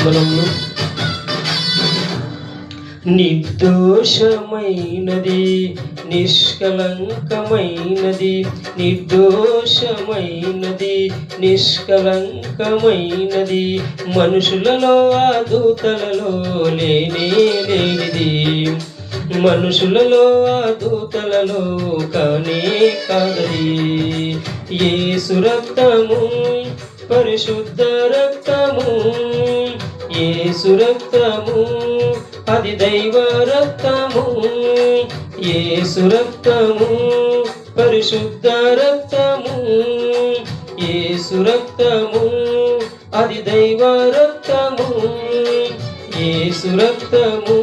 కీర్తనములు నిర్దోషమైనది నిష్కలంకమైనది, నిర్దోషమైనది నిష్కలంకమైనది, మనుషులలో ఆ దూతలలో లేనే లేనిది, మనుషులలో ఆ దూతలలో కానే కాదది. యేసు రక్తము పరిశుద్ధ రక్తము, యేసు రక్తము అది దైవ రక్తము, యేసు రక్తము పరిశుద్ధ రక్తము, యేసు రక్తము అది దైవ రక్తము, యేసు రక్తము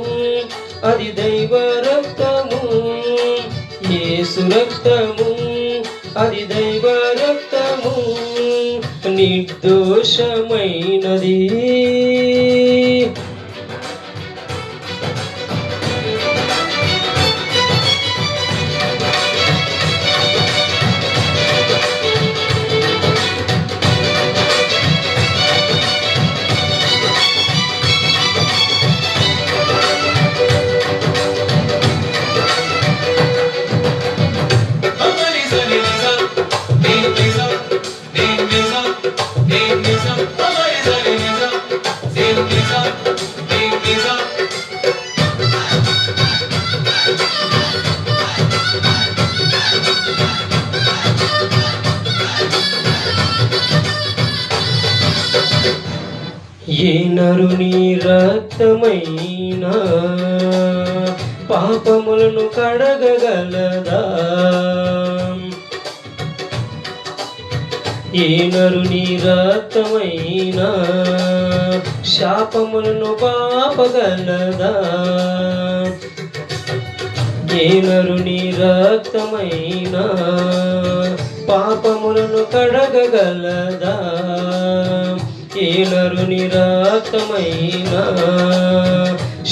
అది దైవ రక్తము, యేసు రక్తము అది దైవ రక్తము, నిర్దోషమైనది. ఏ నరుని రక్తమైనా పాపములను కడగగలదా, ఏ నరుని రక్తమైనా శాపములను పాపగలదా, ఏ నరుని రక్తమైనా పాపములను కడగగలదా, ఏ నరుని రక్తమైనా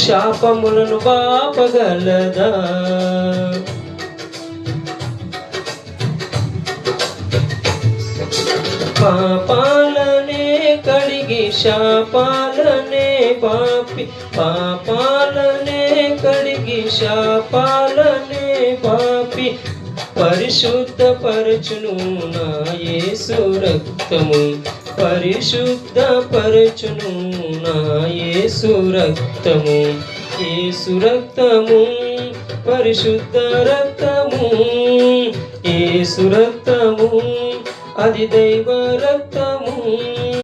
శాపములను పాపగలదా. పాపాలనే కడిగి శాపాలనే పాపి, పాపాలనే కడిగి శాపాలనే పాపి పరిశుద్ధపరచును నా యేసు రక్తము, పరిశుద్ధపరచును నా యేసు రక్తము, యేసు రక్తము పరిశుద్ధ రక్తము, యేసు రక్తము అది దైవ రక్తము,